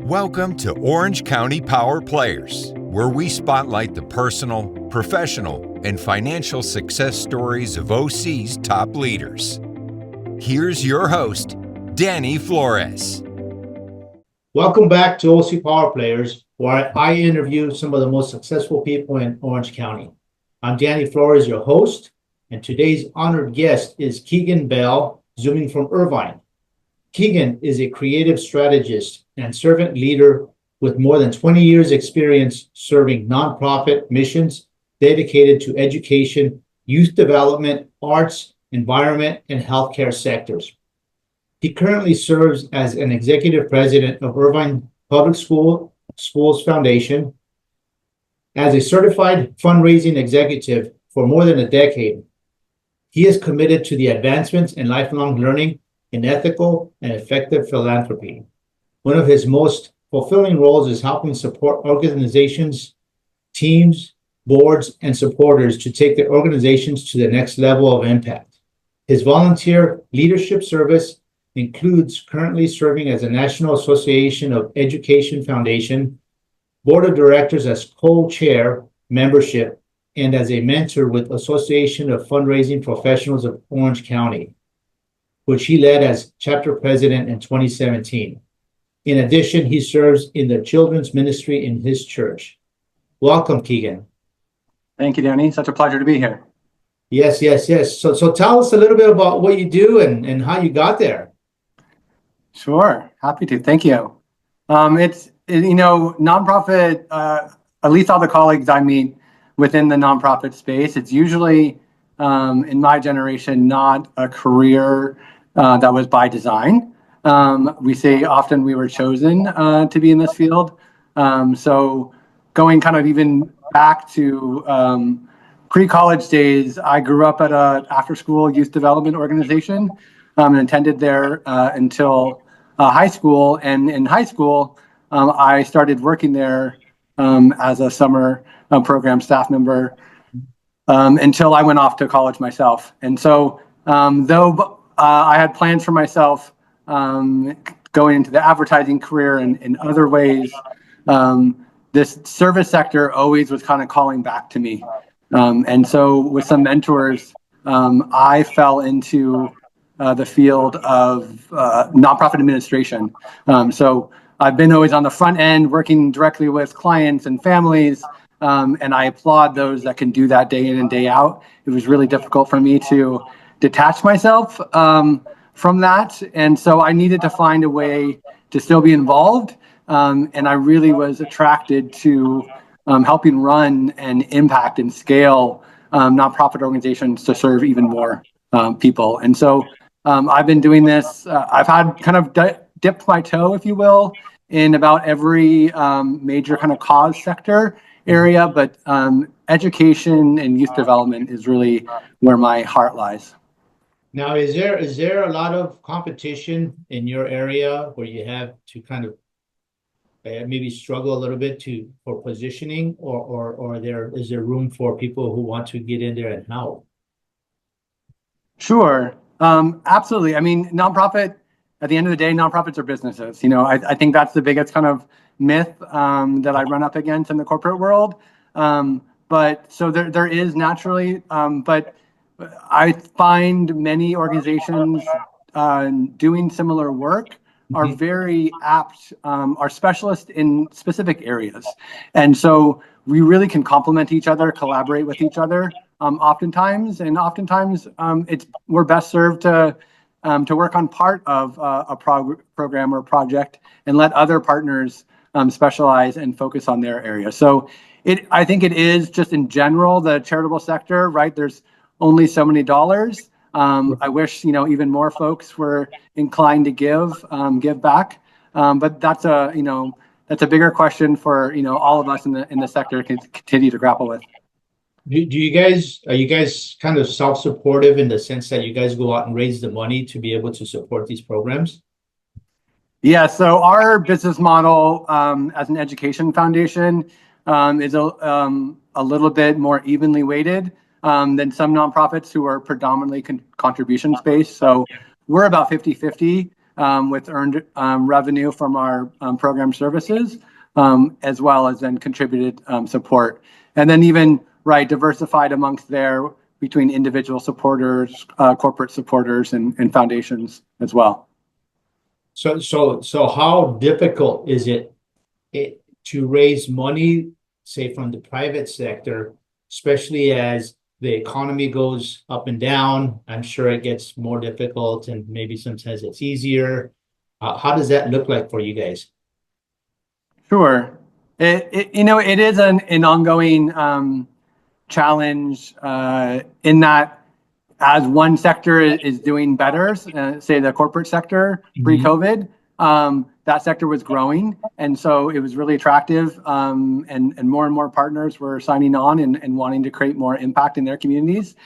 Welcome to Orange County Power Players, where we spotlight the personal, professional, and financial success stories of OC's top leaders. Here's your host, Danny Flores. Welcome back to OC Power Players, where I interview some of the most successful people in Orange County. I'm Danny Flores, your host, and today's honored guest is Keegan Bell, zooming from Irvine. Keegan is a creative strategist and servant leader with more than 20 years experience serving nonprofit missions dedicated to education, youth development, arts, environment, and healthcare sectors. He currently serves as an executive president of Irvine Public Schools Foundation. As a certified fundraising executive for more than a decade, he is committed to the advancements in lifelong learning in ethical and effective philanthropy. One of his most fulfilling roles is helping support organizations, teams, boards, and supporters to take their organizations to the next level of impact. His volunteer leadership service includes currently serving as a National Association of Education Foundation, Board of Directors as co-chair membership, and as a mentor with Association of Fundraising Professionals of Orange County, which he led as chapter president in 2017. In addition, he serves in the children's ministry in his church. Welcome, Keegan. Thank you, Danny. Such a pleasure to be here. Yes. So tell us a little bit about what you do and how you got there. Sure. Happy to. Thank you. Nonprofit, at least all the colleagues I meet within the nonprofit space, it's usually, in my generation, not a career that was by design. We say often we were chosen to be in this field. So going kind of even back to pre-college days, I grew up at an after-school youth development organization and attended there until high school. And in high school, I started working there as a summer program staff member until I went off to college myself. And so though I had plans for myself going into the advertising career and in other ways, this service sector always was kind of calling back to me. And so with some mentors, I fell into the field of nonprofit administration. So I've been always on the front end working directly with clients and families, and I applaud those that can do that day in and day out. It was really difficult for me to detach myself from that, and so I needed to find a way to still be involved, and I really was attracted to helping run and impact and scale nonprofit organizations to serve even more people. And so I've been doing this. I've had kind of dipped my toe, if you will, in about every major kind of cause sector area, but education and youth development is really where my heart lies. Now, is there a lot of competition in your area where you have to kind of maybe struggle a little bit for positioning, or is there room for people who want to get in there and help? Sure. Absolutely. I mean, nonprofit, at the end of the day, nonprofits are businesses. I think that's the biggest kind of myth that I run up against in the corporate world. But so there is naturally, but I find many organizations doing similar work are very apt, are specialists in specific areas. And so we really can complement each other, collaborate with each other oftentimes. And oftentimes we're best served to work on part of a program or project and let other partners specialize and focus on their area. So I think it is just in general, the charitable sector, right? There's only so many dollars. I wish, even more folks were inclined to give back. But that's a bigger question for, all of us in the sector to continue to grapple with. Are you guys kind of self-supportive in the sense that you guys go out and raise the money to be able to support these programs? Yeah, so our business model as an education foundation is a little bit more evenly weighted than some nonprofits who are predominantly contributions based. So we're about 50-50 with earned revenue from our program services, as well as then contributed support. And then even, right, diversified amongst there between individual supporters, corporate supporters, and foundations as well. So how difficult is it to raise money, say from the private sector, especially as the economy goes up and down? I'm sure it gets more difficult, and maybe sometimes it's easier. How does that look like for you guys? Sure. It is an ongoing challenge in that as one sector is doing better, say the corporate sector pre-COVID, that sector was growing. And so it was really attractive, and more partners were signing on and wanting to create more impact in their communities.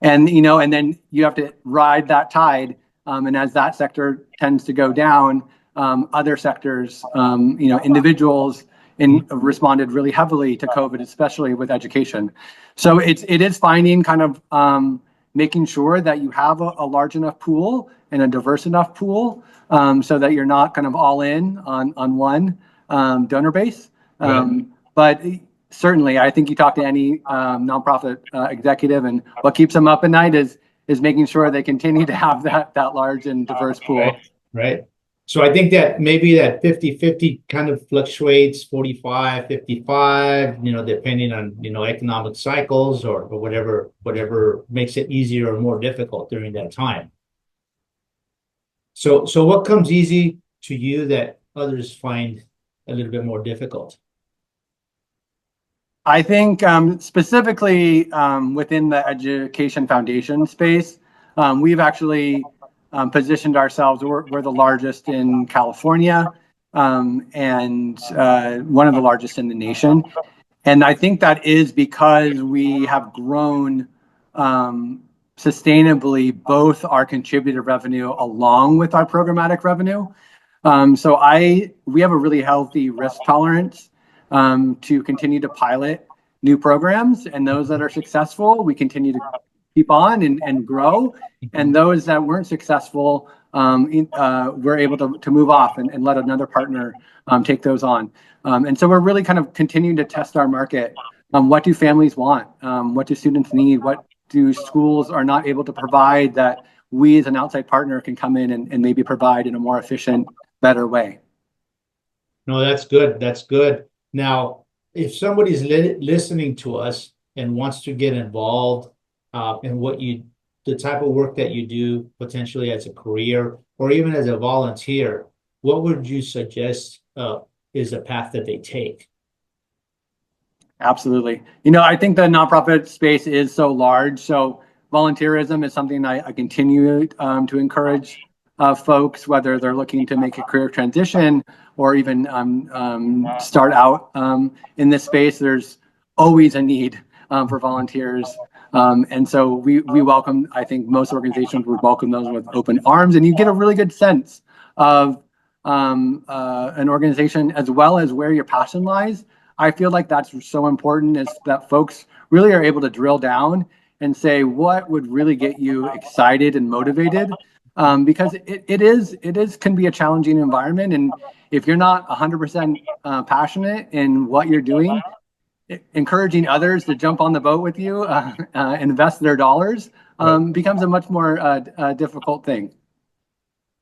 And, and then you have to ride that tide. And as that sector tends to go down, other sectors, individuals responded really heavily to COVID, especially with education. So it is finding kind of making sure that you have a large enough pool and a diverse enough pool, so that you're not kind of all in on one donor base. Right. But certainly, I think you talk to any nonprofit executive, and what keeps them up at night is making sure they continue to have that large and diverse pool. Right. So I think that maybe that 50-50 kind of fluctuates, 45-55, depending on, economic cycles or whatever makes it easier or more difficult during that time. So what comes easy to you that others find a little bit more difficult? I think specifically within the education foundation space, we've actually positioned ourselves. We're the largest in California, and one of the largest in the nation. And I think that is because we have grown sustainably both our contributed revenue along with our programmatic revenue. So we have a really healthy risk tolerance to continue to pilot new programs, and those that are successful, we continue to keep on and grow. And those that weren't successful, we're able to move off and let another partner take those on. And so we're really kind of continuing to test our market. What do families want? What do students need? What do schools are not able to provide that we as an outside partner can come in and maybe provide in a more efficient, better way? No, that's good. That's good. Now, if somebody's listening to us and wants to get involved in the type of work that you do, potentially as a career or even as a volunteer, what would you suggest is a path that they take? Absolutely. I think the nonprofit space is so large. So volunteerism is something I continue to encourage folks, whether they're looking to make a career transition or even start out in this space. There's always a need for volunteers. And so we welcome, I think most organizations would welcome those with open arms, and you get a really good sense of an organization as well as where your passion lies. I feel like that's so important, is that folks really are able to drill down and say what would really get you excited and motivated, because it can be a challenging environment, and if you're not 100% passionate in what you're doing, encouraging others to jump on the boat with you, invest their dollars, becomes a much more difficult thing.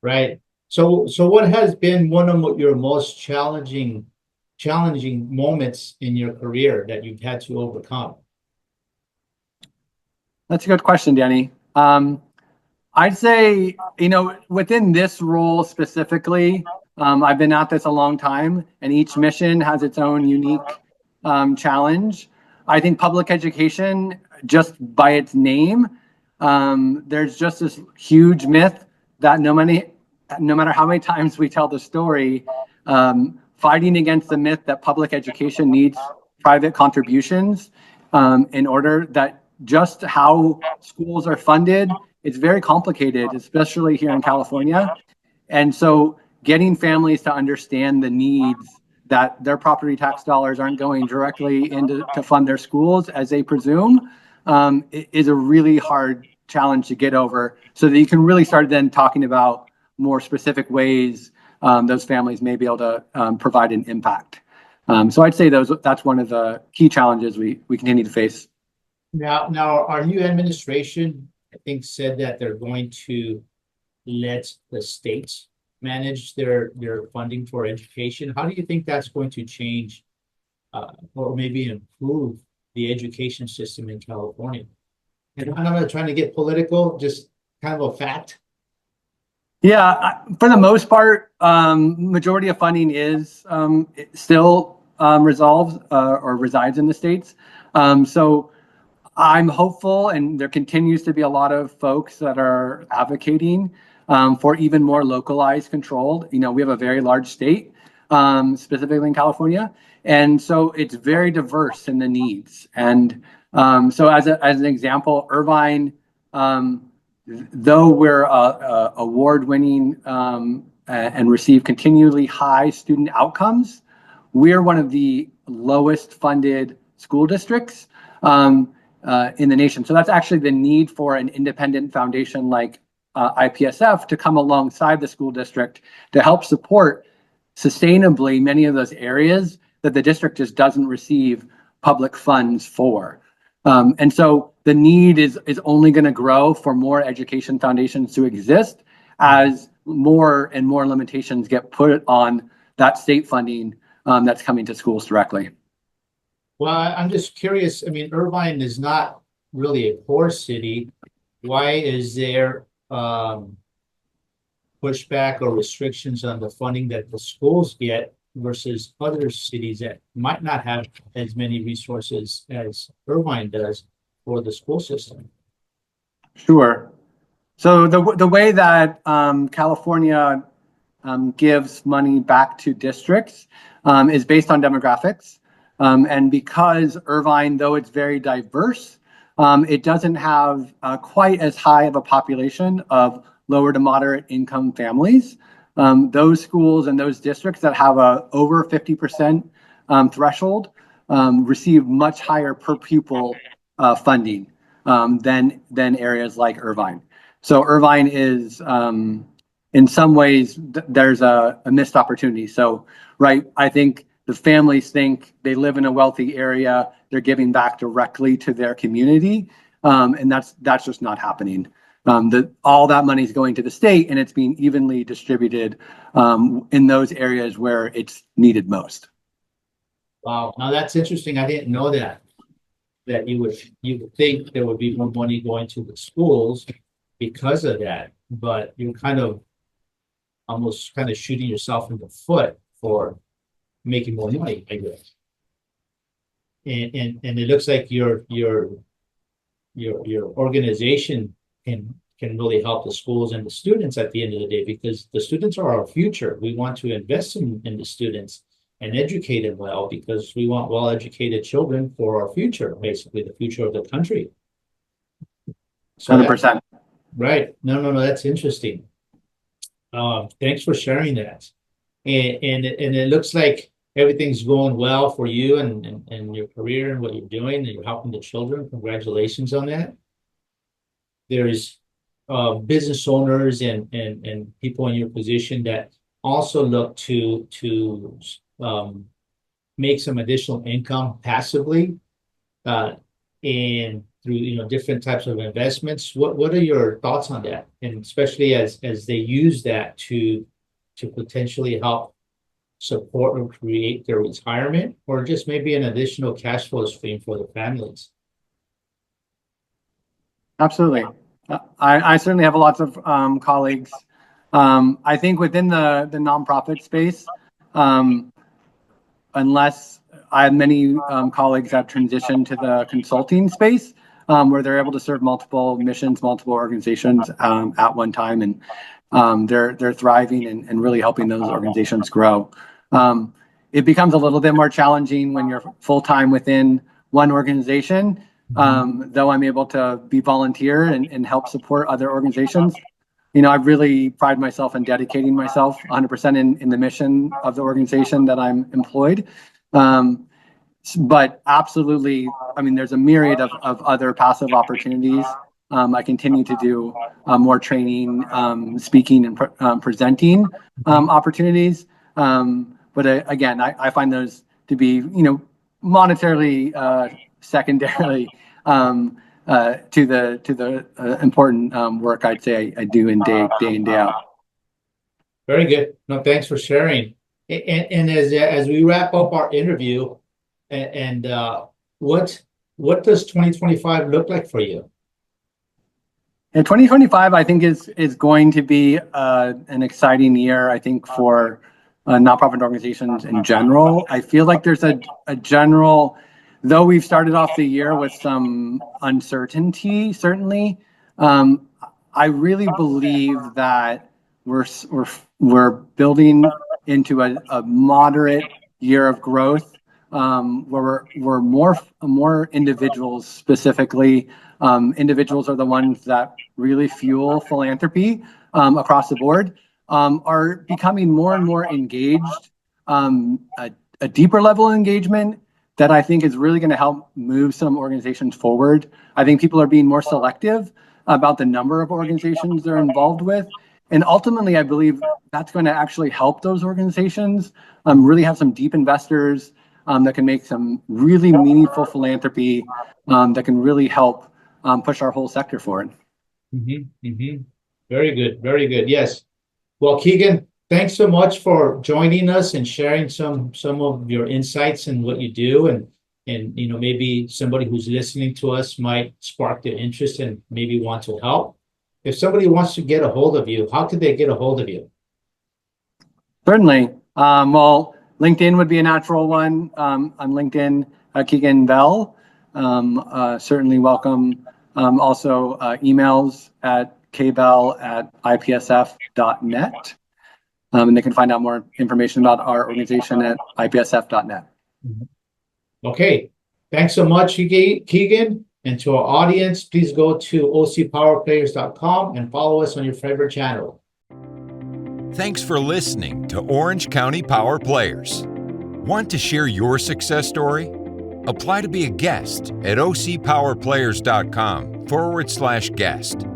Right. So what has been one of your most challenging moments in your career that you've had to overcome? That's a good question, Danny. I'd say, within this role specifically, I've been at this a long time, and each mission has its own unique challenge. I think public education, just by its name, there's just this huge myth that no matter how many times we tell the story, fighting against the myth that public education needs private contributions in order, that just how schools are funded, it's very complicated, especially here in California. And so getting families to understand the needs, that their property tax dollars aren't going directly to fund their schools as they presume, is a really hard challenge to get over, so that you can really start then talking about more specific ways those families may be able to provide an impact. So I'd say that's one of the key challenges we continue to face. Now, our new administration, I think, said that they're going to let the states manage their funding for education. How do you think that's going to change or maybe improve the education system in California? And I'm not trying to get political, just kind of a fact. Yeah, for the most part, majority of funding is still resolved or resides in the states. So I'm hopeful, and there continues to be a lot of folks that are advocating for even more localized controlled. We have a very large state, specifically in California, and so it's very diverse in the needs. And so as an example, Irvine, though we're award-winning and receive continually high student outcomes, we're one of the lowest funded school districts in the nation. So that's actually the need for an independent foundation like IPSF to come alongside the school district to help support sustainably many of those areas that the district just doesn't receive public funds for. And so the need is only going to grow for more education foundations to exist as more and more limitations get put on that state funding that's coming to schools directly. Well, I'm just curious. I mean, Irvine is not really a poor city. Why is there pushback or restrictions on the funding that the schools get versus other cities that might not have as many resources as Irvine does for the school system? Sure. So the way that California gives money back to districts is based on demographics. And because Irvine, though it's very diverse, it doesn't have quite as high of a population of lower to moderate income families. Those schools and those districts that have a over 50% threshold receive much higher per pupil funding than areas like Irvine. So Irvine is, in some ways, there's a missed opportunity. So, right, I think the families think they live in a wealthy area, they're giving back directly to their community, and that's just not happening. All that money is going to the state, and it's being evenly distributed in those areas where it's needed most. Wow, now that's interesting. I didn't know that you would think there would be more money going to the schools because of that, but you're almost shooting yourself in the foot for making more money, I guess. And it looks like your organization can really help the schools and the students at the end of the day, because the students are our future. We want to invest in the students and educate them well, because we want well-educated children for our future, basically the future of the country. So 100%. Right. No, that's interesting. Thanks for sharing that. And it looks like everything's going well for you and your career and what you're doing, and you're helping the children. Congratulations on that. There's business owners and people in your position that also look to make some additional income passively and through different types of investments. What are your thoughts on that? And especially as they use that to potentially help support or create their retirement, or just maybe an additional cash flow stream for the families. Absolutely. I certainly have lots of colleagues. I think within the nonprofit space, unless I have many colleagues that transition to the consulting space, where they're able to serve multiple missions, multiple organizations at one time, and they're thriving and really helping those organizations grow. It becomes a little bit more challenging when you're full-time within one organization, though I'm able to be volunteer and help support other organizations. I really pride myself in dedicating myself 100% in the mission of the organization that I'm employed. But absolutely, there's a myriad of other passive opportunities I continue to do more training, speaking, and presenting opportunities. But again, I find those to be, monetarily secondarily to the important work I'd say I do in day in, day out. Very good. No, thanks for sharing. And as we wrap up our interview, and what does 2025 look like for you? And 2025, I think, is going to be an exciting year, I think, for nonprofit organizations in general. I feel like there's a general, though we've started off the year with some uncertainty, certainly, I really believe that we're building into a moderate year of growth, where we're more individuals specifically. Individuals are the ones that really fuel philanthropy across the board, are becoming more and more engaged, a deeper level of engagement that I think is really going to help move some organizations forward. I think people are being more selective about the number of organizations they're involved with. And ultimately, I believe that's going to actually help those organizations really have some deep investors that can make some really meaningful philanthropy that can really help push our whole sector forward. Very good. Very good. Yes. Well, Keegan, thanks so much for joining us and sharing some of your insights and what you do. And maybe somebody who's listening to us might spark their interest and maybe want to help. If somebody wants to get a hold of you, how could they get a hold of you? Certainly. Well, LinkedIn would be a natural one. On LinkedIn, Keegan Bell. Certainly welcome. Also, emails at kbell@ipsf.net. And they can find out more information about our organization at ipsf.net. Okay. Thanks so much, Keegan. And to our audience, please go to ocpowerplayers.com and follow us on your favorite channel. Thanks for listening to Orange County Power Players. Want to share your success story? Apply to be a guest at ocpowerplayers.com/guest.